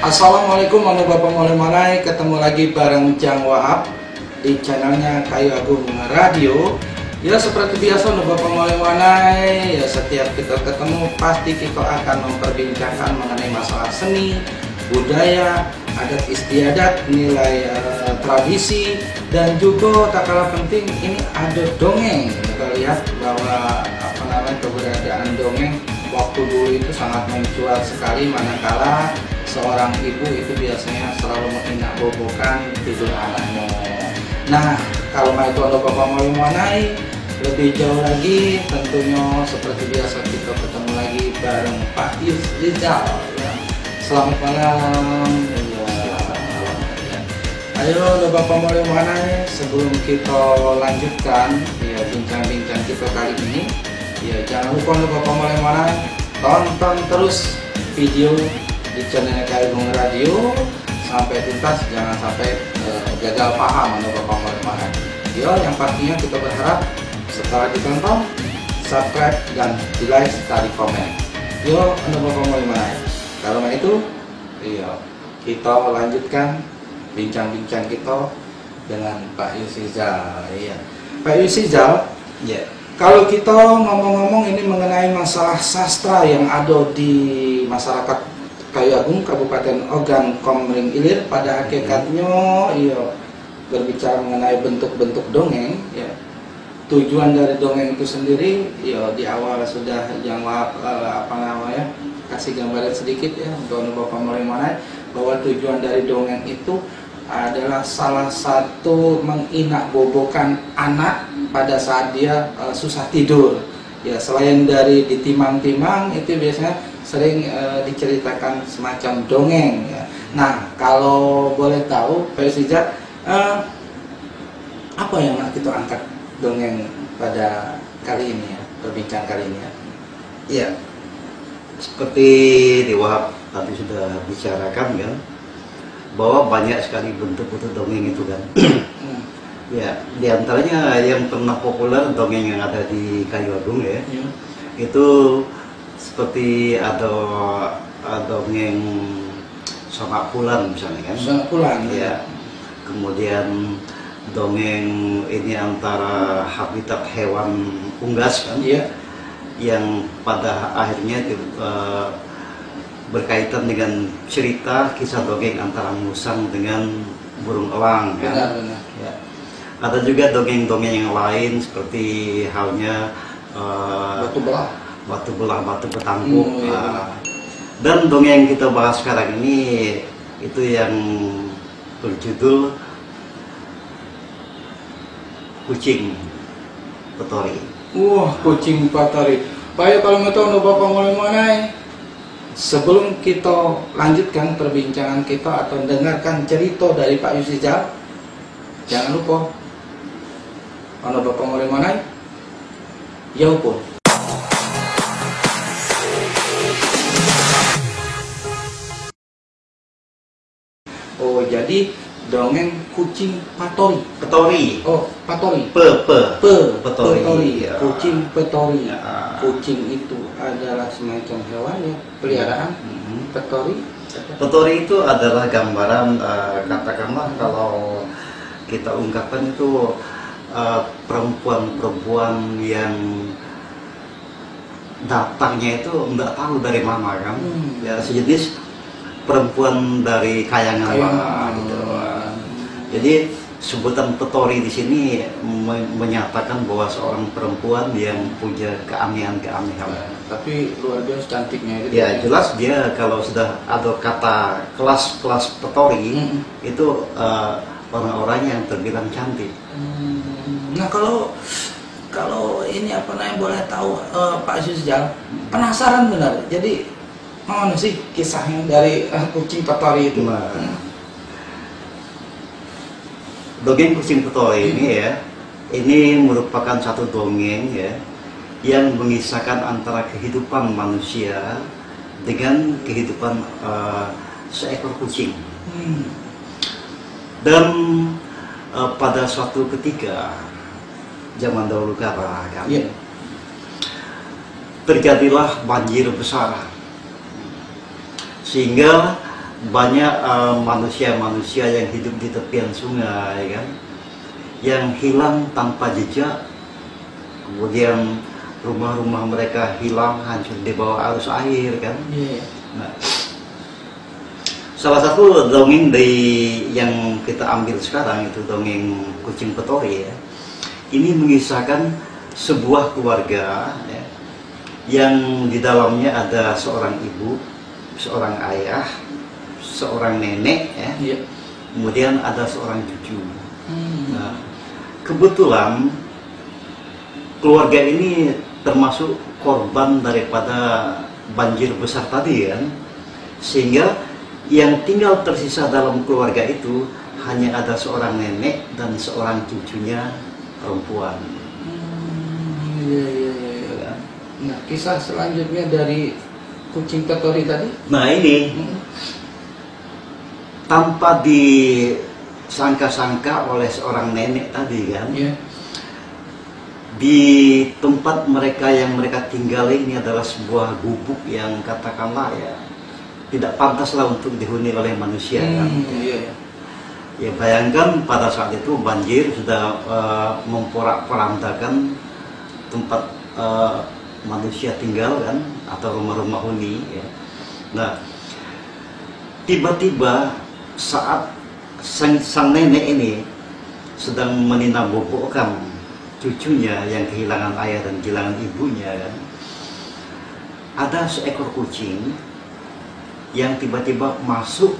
Assalamualaikum warahmatullahi wabarakatuh. Ketemu lagi bareng Jang Wahab di channelnya Kayu Agung Radio. Ya seperti biasa warahmatullahi wabarakatuh. Ya setiap kita ketemu pasti kita akan memperbincangkan mengenai masalah seni, budaya, adat istiadat, nilai tradisi, dan juga tak kalah penting ini ada dongeng. Kita lihat bahwa keberadaan dongeng waktu dulu itu sangat mencuat sekali, manakala seorang ibu itu biasanya selalu menginap-bobokan tidur anaknya. Nah, kalau itu ada bapak mau mengenai lebih jauh lagi, tentunya seperti biasa kita ketemu lagi bareng Pak Yus Rizal. Ya. Selamat malam. Selamat malam. Ya. Ayo, ada bapak mau mengenai sebelum kita lanjutkan ya bincang-bincang kita kali ini. Ya, jangan lupa untuk bapak mau mengenai tonton terus video di channel Kayu Agung Radio sampai tuntas, jangan sampai gagal paham untuk bapak mau mengenai. Yo, yang pastinya kita berharap setelah ditonton, subscribe dan di like serta di komen. Yo, untuk bapak mau mengenai. Kalau itu, iya, kita lanjutkan bincang-bincang kita dengan Pak Yus Rizal. Iya, Pak Yus Rizal. Ya. Kalau kita ngomong-ngomong ini mengenai masalah sastra yang ada di masyarakat Kayu Agung, Kabupaten Ogan Komering Ilir, pada hakikatnya iya berbicara mengenai bentuk-bentuk dongeng ya. Tujuan dari dongeng itu sendiri ya di awal sudah yang kasih gambaran sedikit ya untuk Bapak Morimana bahwa tujuan dari dongeng itu adalah salah satu menginak-bobokan anak pada saat dia susah tidur. Ya, selain dari ditimang-timang itu biasanya sering diceritakan semacam dongeng ya. Nah, kalau boleh tahu Pak Yusija, apa yang kita angkat dongeng pada kali ini ya, perbincangan kali ini ya? Iya, seperti di Wahab tadi sudah bicarakan kan, bahwa banyak sekali bentuk-bentuk dongeng itu kan. Ya, diantaranya yang pernah populer dongeng yang ada di Kayu Agung ya, itu seperti ada dongeng Samak Pulan misalnya kan. Samak Pulan ya. Kemudian dongeng ini antara habitat hewan unggas kan, yang pada akhirnya berkaitan dengan cerita kisah dongeng antara musang dengan burung elang kan. Benar. Ya. Ada juga dongeng-dongeng yang lain seperti halnya batu belah batu petangkuk. Dan dongeng yang kita bahas sekarang ini itu yang berjudul Kucing Petori. Wah, Kucing Petori. Baik, kalau nggak tahu Bapak mulai mana? Sebelum kita lanjutkan perbincangan kita atau dengarkan cerita dari Pak Yus Rizal, jangan lupa kalau Bapak mulai mana? Ya pun. Oh, jadi dongeng Kucing Petori. Petori. Oh, Petori. Petori. Ya. Kucing Petori. Ya. Kucing itu adalah semacam hewan ya, peliharaan. Petori itu adalah gambaran katakanlah kalau kita ungkapkan itu perempuan-perempuan yang datangnya itu nggak tahu dari mana kan. Ya, sejenis perempuan dari kayangan gitu. Jadi sebutan petori di sini menyatakan bahwa seorang perempuan yang punya keanehan-keanehan. Tapi luar biasa cantiknya itu. Ya, jelas dia kalau sudah ada kata kelas petori itu orang-orang yang terbilang cantik. Nah, kalau ini apa namanya boleh tahu Pak Yusjal, penasaran benar. Jadi mana sih kisahnya dari Kucing Petori itu? Dongeng Kucing Petori ini ya, ini merupakan satu dongeng ya yang mengisahkan antara kehidupan manusia dengan kehidupan seekor kucing. Dan pada suatu ketika zaman dahulu kala kan, terjadilah banjir besar sehingga banyak manusia-manusia yang hidup di tepian sungai kan, yang hilang tanpa jejak, kemudian rumah-rumah mereka hilang hancur di bawah arus air kan. Nah, salah satu dongeng yang kita ambil sekarang itu dongeng Kucing Petori ya. Ini mengisahkan sebuah keluarga ya, yang di dalamnya ada seorang ibu, seorang ayah, seorang nenek ya, kemudian ada seorang cucu. Nah, kebetulan keluarga ini termasuk korban daripada banjir besar tadi kan, sehingga yang tinggal tersisa dalam keluarga itu hanya ada seorang nenek dan seorang cucunya perempuan. Iya. Nah, kisah selanjutnya dari Kucing Petori tadi. Nah ini tanpa disangka-sangka oleh seorang nenek tadi kan, di tempat mereka yang mereka tinggali ini adalah sebuah gubuk yang katakanlah ya tidak pantaslah untuk dihuni oleh manusia kan. Ya bayangkan pada saat itu banjir sudah memporak-porandakan tempat manusia tinggal kan, atau rumah-rumah huni ya. Nah tiba-tiba saat sang nenek ini sedang meninabobokan cucunya yang kehilangan ayah dan kehilangan ibunya kan, ada seekor kucing yang tiba-tiba masuk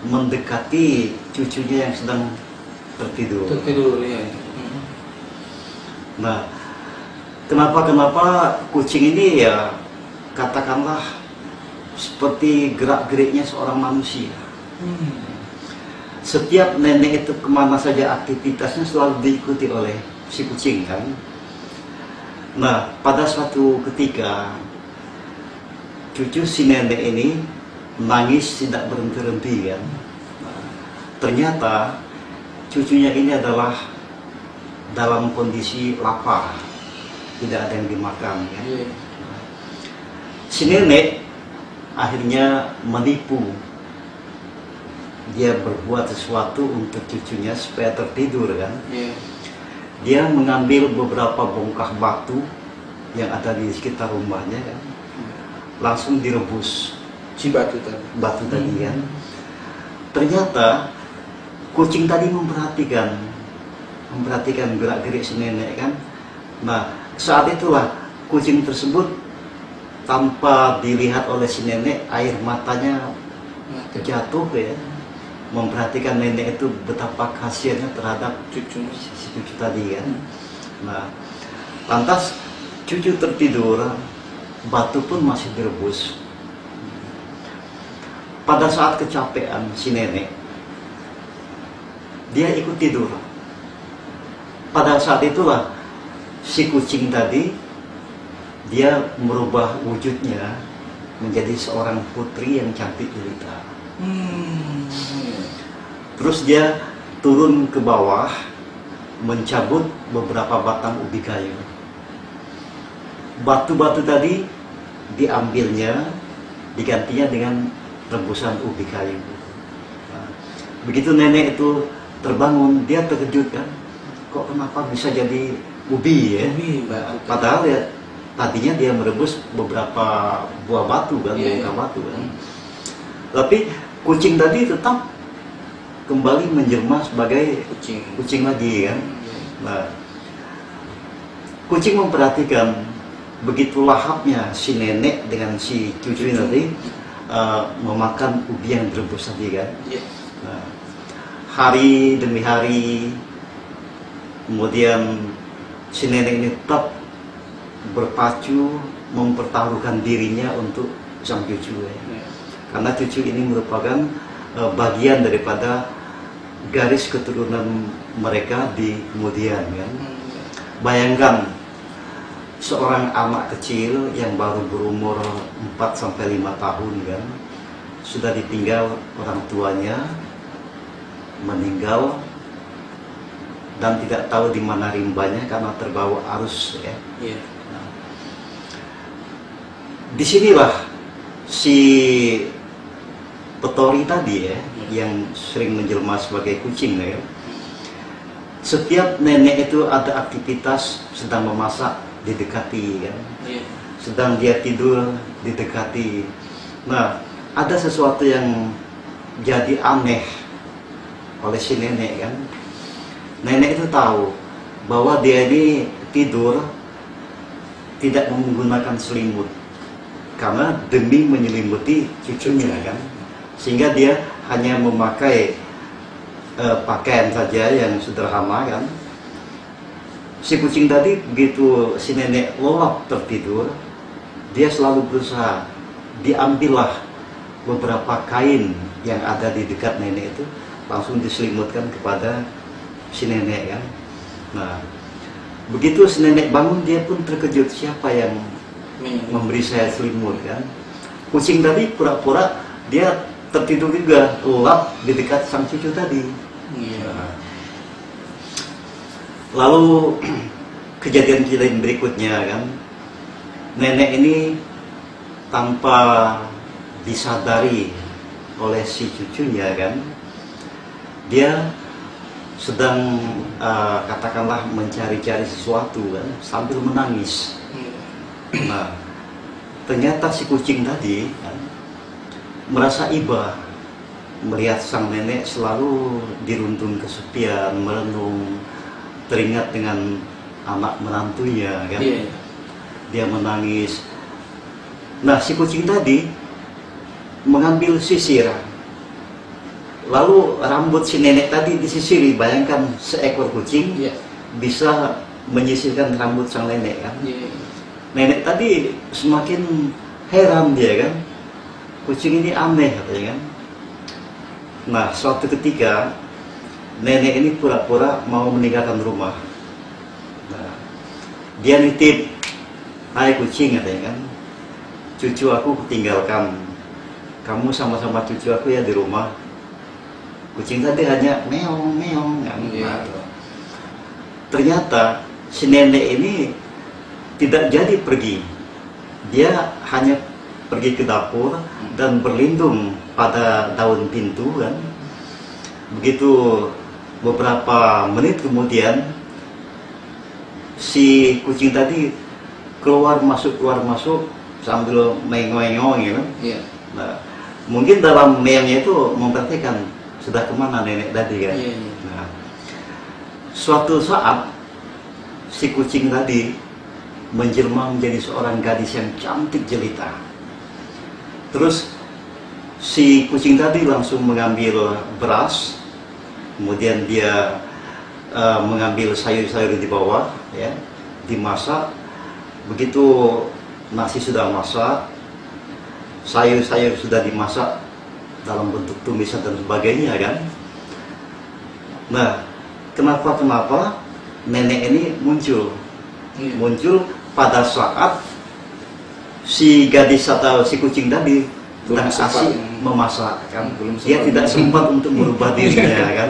mendekati cucunya yang sedang tertidur ya. Nah kenapa kucing ini ya katakanlah seperti gerak-geriknya seorang manusia. Setiap nenek itu kemana saja aktivitasnya selalu diikuti oleh si kucing kan. Nah pada suatu ketika cucu si nenek ini nangis tidak berhenti-henti kan. Nah, ternyata cucunya ini adalah dalam kondisi lapar, tidak ada yang dimakan kan. Si nenek akhirnya menipu, dia berbuat sesuatu untuk cucunya supaya tertidur kan. Dia mengambil beberapa bongkah batu yang ada di sekitar rumahnya kan, langsung direbus si batu tadi kan. Ternyata kucing tadi memperhatikan gerak-gerik si nenek kan. Nah saat itulah kucing tersebut tanpa dilihat oleh si nenek, air matanya jatuh ya, memperhatikan nenek itu betapa kasihannya terhadap si cucu tadi kan. Nah lantas cucu tertidur, batu pun masih direbus. Pada saat kecapean si nenek, dia ikut tidur. Pada saat itulah si kucing tadi, dia merubah wujudnya menjadi seorang putri yang cantik jelita. Terus dia turun ke bawah, mencabut beberapa batang ubi kayu. Batu-batu tadi diambilnya, digantinya dengan rebusan ubi kayu. Nah, begitu nenek itu terbangun, dia terkejut kan, kok kenapa bisa jadi ubi ya? Padahal ya tadinya dia merebus beberapa buah batu kan, bongkah batu kan. Tapi kucing tadi tetap kembali menjelma sebagai kucing lagi kan. Nah, kucing memperhatikan begitu lahapnya si nenek dengan si cucu tadi memakan ubi yang direbus tadi kan. Nah, hari demi hari kemudian si nenek ini tetap berpacu mempertaruhkan dirinya untuk sang cucu ya. Karena cucu ini merupakan bagian daripada garis keturunan mereka di kemudian kan. Bayangkan seorang anak kecil yang baru berumur 4-5 tahun kan, sudah ditinggal orang tuanya, meninggal, dan tidak tahu di mana rimbanya karena terbawa arus ya. Nah, disinilah si petori tadi ya, yang sering menjelma sebagai kucing ya. Setiap nenek itu ada aktivitas, sedang memasak didekati kan, sedang dia tidur didekati. Nah, ada sesuatu yang jadi aneh oleh si nenek kan. Nenek itu tahu bahwa dia ini tidur tidak menggunakan selimut karena demi menyelimuti cucunya kan, sehingga dia hanya memakai pakaian saja yang sederhana kan. Si kucing tadi begitu si nenek lelap tertidur, dia selalu berusaha diambillah beberapa kain yang ada di dekat nenek itu, langsung diselimutkan kepada si nenek kan. Nah, begitu si nenek bangun, dia pun terkejut, siapa yang memberi saya selimut kan. Kucing tadi pura-pura dia tertidur juga, lelap di dekat sang cucu tadi. Nah, lalu kejadian-kejadian berikutnya kan, nenek ini tanpa disadari oleh si cucunya kan, dia sedang katakanlah mencari-cari sesuatu kan, sambil menangis. Nah, ternyata si kucing tadi kan, merasa iba melihat sang nenek selalu diruntun kesepian, merenung, teringat dengan anak menantunya kan. Dia menangis. Nah, si kucing tadi mengambil sisir, lalu rambut si nenek tadi disisiri. Bayangkan seekor kucing bisa menyisirkan rambut sang nenek kan. Nenek tadi semakin heran dia kan, kucing ini aneh katanya kan. Nah, suatu ketika nenek ini pura-pura mau meninggalkan rumah. Nah, dia nitip, hai kucing katanya kan, cucu aku tinggalkan, kamu sama-sama cucu aku ya di rumah. Kucing tadi hanya meong meong kan. Nah, ternyata si nenek ini tidak jadi pergi. Dia hanya pergi ke dapur dan berlindung pada daun pintu kan. Begitu beberapa menit kemudian, si kucing tadi keluar masuk sambil mengong-ngong gitu. Nah, mungkin dalam meongnya itu memperhatikan sudah kemana nenek tadi kan. Nah, suatu saat si kucing tadi menjelma menjadi seorang gadis yang cantik jelita. Terus si kucing tadi langsung mengambil beras, kemudian dia mengambil sayur-sayur di bawah ya, dimasak. Begitu nasi sudah masak, sayur-sayur sudah dimasak dalam bentuk tumisan dan sebagainya kan. Nah, kenapa nenek ini muncul pada saat si gadis atau si kucing tadi sedang asik memasak kan. Dia tidak sempat untuk merubah dirinya kan.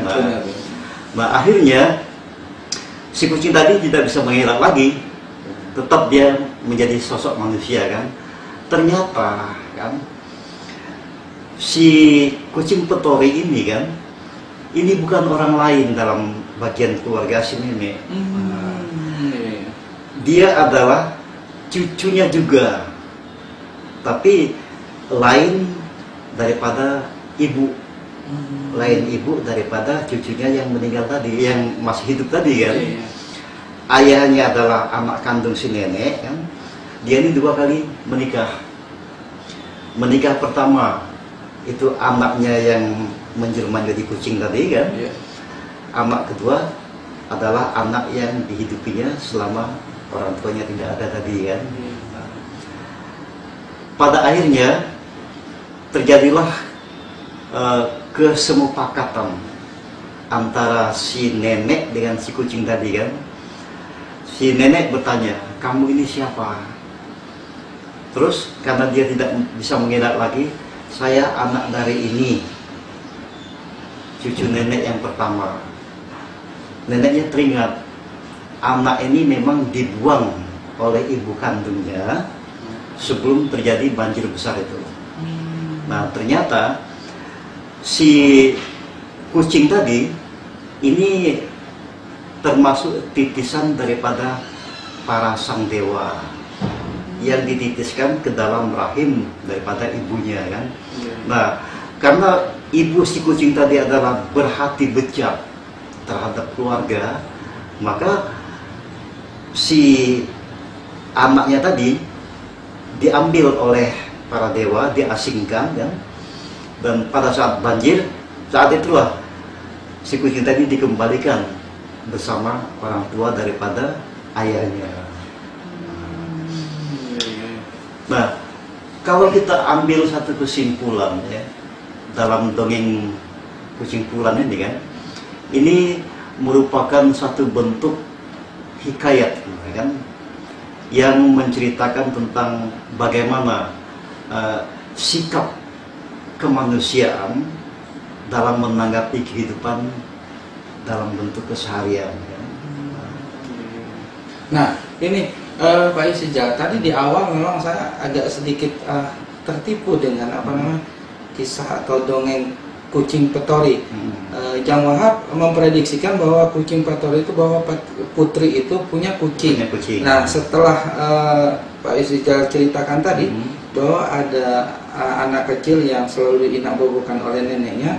Nah, akhirnya si kucing tadi tidak bisa mengelak lagi, tetap dia menjadi sosok manusia kan. Ternyata kan si kucing petori ini kan, ini bukan orang lain dalam bagian keluarga si nenek. Dia adalah cucunya juga, tapi lain daripada ibu, lain ibu daripada cucunya yang meninggal tadi, yang masih hidup tadi kan. Ayahnya adalah anak kandung si nenek kan. Dia ini 2 kali menikah. Menikah pertama itu anaknya yang menjelma jadi kucing tadi kan. Anak kedua adalah anak yang dihidupinya selama orang tuanya tidak ada tadi kan. Pada akhirnya terjadilah kesemupakatan antara si nenek dengan si kucing tadi kan. Si nenek bertanya, kamu ini siapa? Terus karena dia tidak bisa mengelak lagi, saya anak dari ini, cucu nenek yang pertama. Neneknya teringat, anak ini memang dibuang oleh ibu kandungnya sebelum terjadi banjir besar itu. Nah, ternyata si kucing tadi ini termasuk titisan daripada para sang dewa yang dititiskan ke dalam rahim daripada ibunya kan. Nah, karena ibu si kucing tadi adalah berhati bejat terhadap keluarga, maka si anaknya tadi diambil oleh para dewa, diasingkan kan. Dan pada saat banjir, saat itulah si kucing tadi dikembalikan bersama orang tua daripada ayahnya. Nah, kalau kita ambil satu kesimpulan ya dalam dongeng kucing pulan ini kan, ini merupakan satu bentuk hikayat kan, yang menceritakan tentang bagaimana sikap kemanusiaan dalam menanggapi kehidupan dalam bentuk keseharian kan. Nah, ini Pak Isijal, tadi di awal memang saya agak sedikit tertipu dengan apa namanya kisah atau dongeng kucing petori. Jang Wahab memprediksikan bahwa kucing petori itu, bahwa putri itu punya kucing. Nah, setelah Pak Isijal ceritakan tadi bahwa ada anak kecil yang selalu diinap-bobokan oleh neneknya,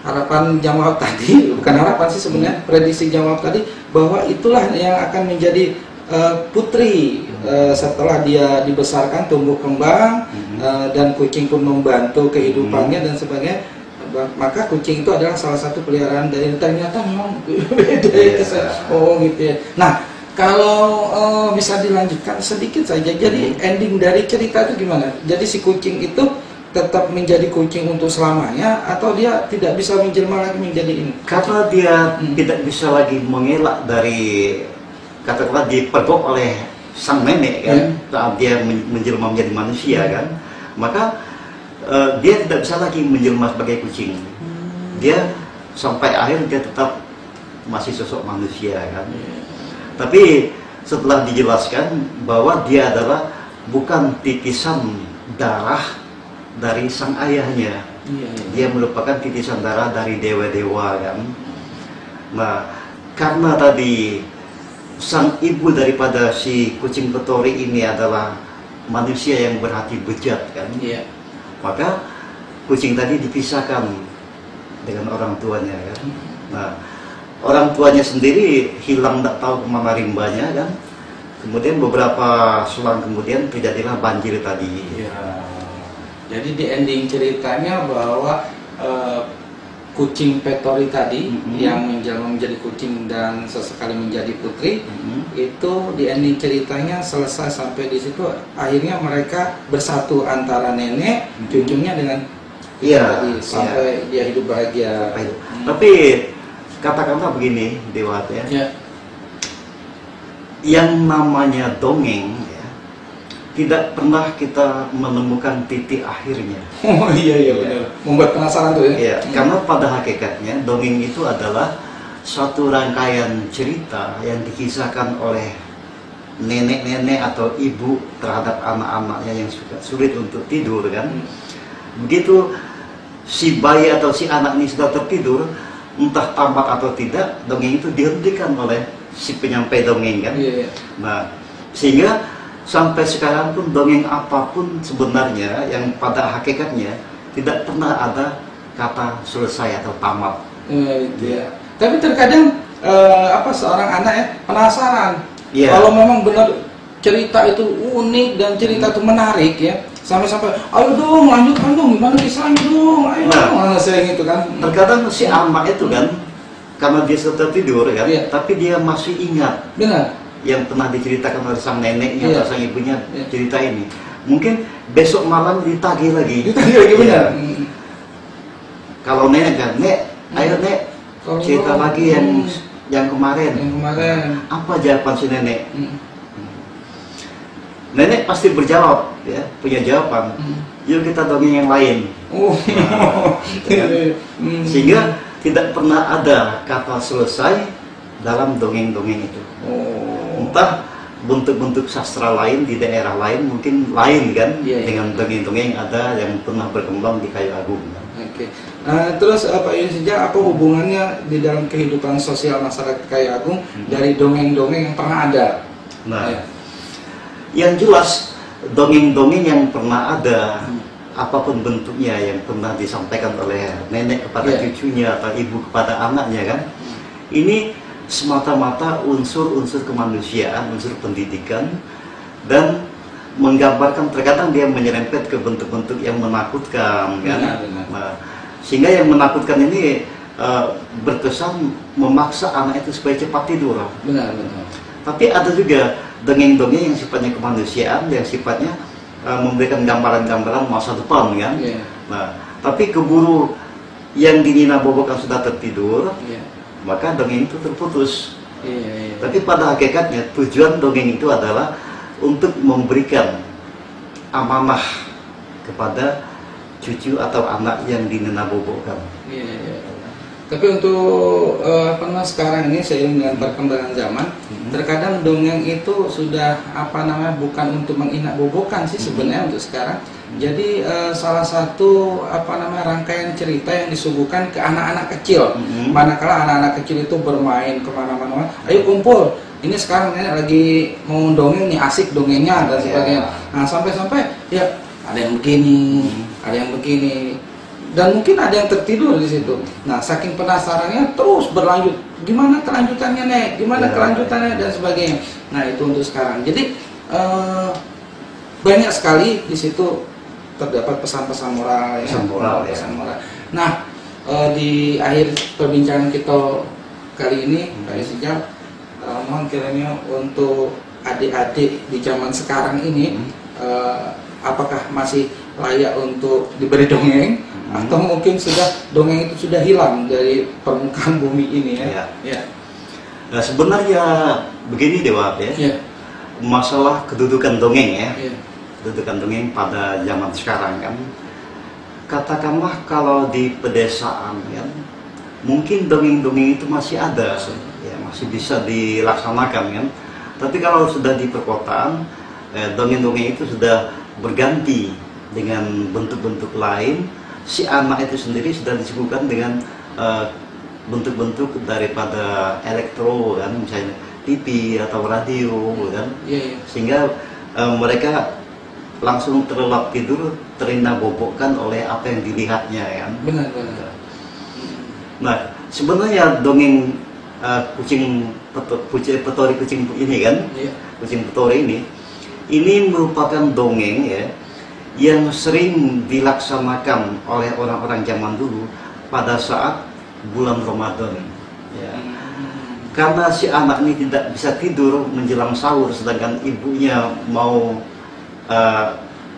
harapan Jang Wahab tadi, bukan harapan sih sebenarnya, prediksi Jang Wahab tadi bahwa itulah yang akan menjadi putri setelah dia dibesarkan, tumbuh kembang, dan kucing pun membantu kehidupannya dan sebagainya. Maka kucing itu adalah salah satu peliharaan dari, ternyata memang beda itu. Oh gitu ya. Nah, kalau bisa dilanjutkan sedikit saja, jadi ending dari cerita itu gimana? Jadi si kucing itu tetap menjadi kucing untuk selamanya, atau dia tidak bisa menjelma lagi menjadi ini? Karena dia tidak bisa lagi mengelak dari, katakanlah dipergok oleh sang nenek kan, saat dia menjelma menjadi manusia kan, maka dia tidak bisa lagi menjelma sebagai kucing. Dia sampai akhir dia tetap masih sosok manusia kan. Tapi setelah dijelaskan bahwa dia adalah bukan titisan darah dari sang ayahnya, dia merupakan titisan darah dari dewa-dewa kan. Nah, karena tadi sang ibu daripada si kucing petori ini adalah manusia yang berhati bejat kan, maka kucing tadi dipisahkan dengan orang tuanya kan. Nah, orang tuanya sendiri hilang, tidak tahu kemana rimbanya kan. Kemudian beberapa selang kemudian terjadilah banjir tadi. Jadi di ending ceritanya bahwa kucing petori tadi yang menjelma menjadi kucing dan sesekali menjadi putri, itu di ending ceritanya selesai sampai di situ. Akhirnya mereka bersatu antara nenek cucunya dengan tadi, sampai dia hidup bahagia. Tapi katakanlah begini Dewa ya, yang namanya dongeng ya, tidak pernah kita menemukan titik akhirnya. Oh iya benar. Membuat penasaran tuh ya. Karena pada hakikatnya dongeng itu adalah suatu rangkaian cerita yang dikisahkan oleh nenek-nenek atau ibu terhadap anak-anaknya yang sulit untuk tidur kan. Begitu si bayi atau si anak ini sudah tertidur, entah tamat atau tidak, dongeng itu dihentikan oleh si penyampai dongeng kan. Nah, sehingga sampai sekarang pun dongeng apapun sebenarnya yang pada hakikatnya tidak pernah ada kata selesai atau tamat. Tapi terkadang seorang anak ya penasaran. Kalau memang benar cerita itu unik dan cerita itu menarik ya, sampai ayo dong lanjutkan dong, gimana kisahnya dong, ayo dong, sering itu kan. Terkadang si amak itu kan, karena dia sudah tidur kan, tapi dia masih ingat. Benar. Yang pernah diceritakan oleh sang neneknya atau sang ibunya cerita ini. Mungkin besok malam ditagih lagi. Benar. Kalau nenek kan, nek, ayo nek, cerita lagi yang kemarin. Apa jawaban si nenek? Nenek pasti berjawab, ya, punya jawaban. Yuk kita dongeng yang lain. Sehingga tidak pernah ada kata selesai dalam dongeng-dongeng itu. Entah bentuk-bentuk sastra lain di daerah lain mungkin lain kan, Iya, iya. dengan dongeng-dongeng ada yang pernah berkembang di Kayu Agung. Oke. Terus Pak Yunisija, apa hubungannya di dalam kehidupan sosial masyarakat Kayu Agung dari dongeng-dongeng yang pernah ada? Nah, Ya. yang jelas dongeng-dongeng yang pernah ada, apapun bentuknya yang pernah disampaikan oleh nenek kepada Iya. cucunya atau ibu kepada anaknya kan, ini semata-mata unsur-unsur kemanusiaan, unsur pendidikan, dan menggambarkan, terkadang dia menyerempet ke bentuk-bentuk yang menakutkan kan. Benar. Nah, sehingga yang menakutkan ini berkesan memaksa anak itu supaya cepat tidur. Benar. Tapi ada juga dongeng-dongeng yang sifatnya kemanusiaan, yang sifatnya memberikan gambaran-gambaran masa depan kan. Iya. Nah, tapi keburu yang dinina bobokan sudah tertidur, Iya. maka dongeng itu terputus. Iya. Tapi pada hakikatnya tujuan dongeng itu adalah untuk memberikan amanah kepada cucu atau anak yang dinina bobokan. Iya. Tapi untuk sekarang ini seiring dengan perkembangan zaman, terkadang dongeng itu sudah bukan untuk menginak bobokan sih sebenarnya untuk sekarang. Jadi salah satu rangkaian cerita yang disuguhkan ke anak-anak kecil. Manakala anak-anak kecil itu bermain kemana-mana, ayo kumpul. Ini sekarang nenek lagi mau dongeng nih, asik dongengnya dan sebagainya. Nah sampai-sampai ya ada yang begini, ada yang begini. Dan mungkin ada yang tertidur di situ. Nah, saking penasarannya terus berlanjut. Gimana kelanjutannya, Nek? Gimana kelanjutannya dan sebagainya. Nah, itu untuk sekarang. Jadi banyak sekali di situ terdapat pesan-pesan moral, Pesan moral. Nah, di akhir perbincangan kita kali ini, Pak Yunisija, mohon kiranya untuk adik-adik di zaman sekarang ini, apakah masih layak untuk diberi dongeng, atau mungkin dongeng itu sudah hilang dari permukaan bumi ini ya? Ya. Nah, sebenarnya begini Dewa ya. Ya. Masalah kedudukan dongeng ya. Ya. Kedudukan dongeng pada zaman sekarang kan. Katakanlah kalau di pedesaan kan, mungkin dongeng-dongeng itu masih ada, ya, masih bisa dilaksanakan kan. Tapi kalau sudah di perkotaan, dongeng-dongeng itu sudah berganti dengan bentuk-bentuk lain. Si anak itu sendiri sudah disuguhkan dengan bentuk-bentuk daripada elektro kan, misalnya TV atau radio kan. Ya. Sehingga mereka langsung terlelap tidur, terina bobokkan oleh apa yang dilihatnya kan. Benar. Nah, sebenarnya dongeng petori kucing ini kan, Ya. kucing petori ini merupakan dongeng ya yang sering dilaksanakan oleh orang-orang zaman dulu pada saat bulan Ramadan. Ya. Karena si anak ini tidak bisa tidur menjelang sahur, sedangkan ibunya mau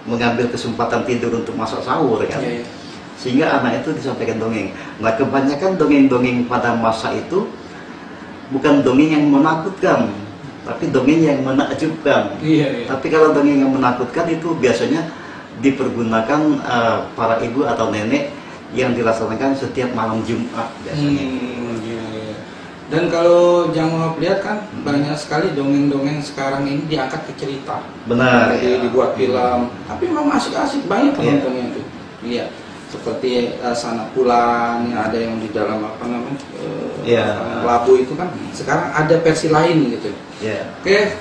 mengambil kesempatan tidur untuk masak sahur kan. Ya. Sehingga anak itu disampaikan dongeng. Nah, kebanyakan dongeng-dongeng pada masa itu bukan dongeng yang menakutkan, tapi dongeng yang menakjubkan. Iya. Tapi kalau dongeng yang menakutkan itu biasanya dipergunakan para ibu atau nenek yang dilaksanakan setiap malam Jumat biasanya. Iya. Dan kalau jangan lihat kan banyak sekali dongeng-dongeng sekarang ini diangkat ke cerita. Benar. Jadi dibuat film. Tapi memang asik-asik banyak Iya. penontonnya itu. Iya. Seperti Sanak Bulan, ada yang di dalam labu itu kan. Sekarang ada versi lain gitu. Ya. Oke.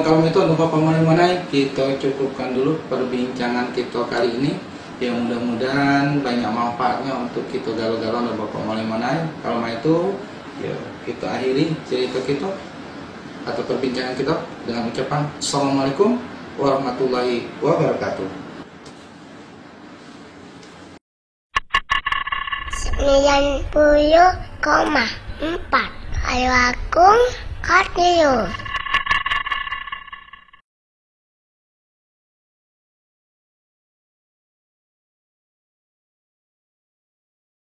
Kalau itu untuk Bapak Manai, kita cukupkan dulu perbincangan kita kali ini. Yang mudah-mudahan banyak manfaatnya untuk kita galau-galau dan Bapak Manai. Kalau itu ya, kita akhiri cerita kita atau perbincangan kita dengan ucapan Assalamualaikum warahmatullahi wabarakatuh. 90,4 Kayu Agung Radio.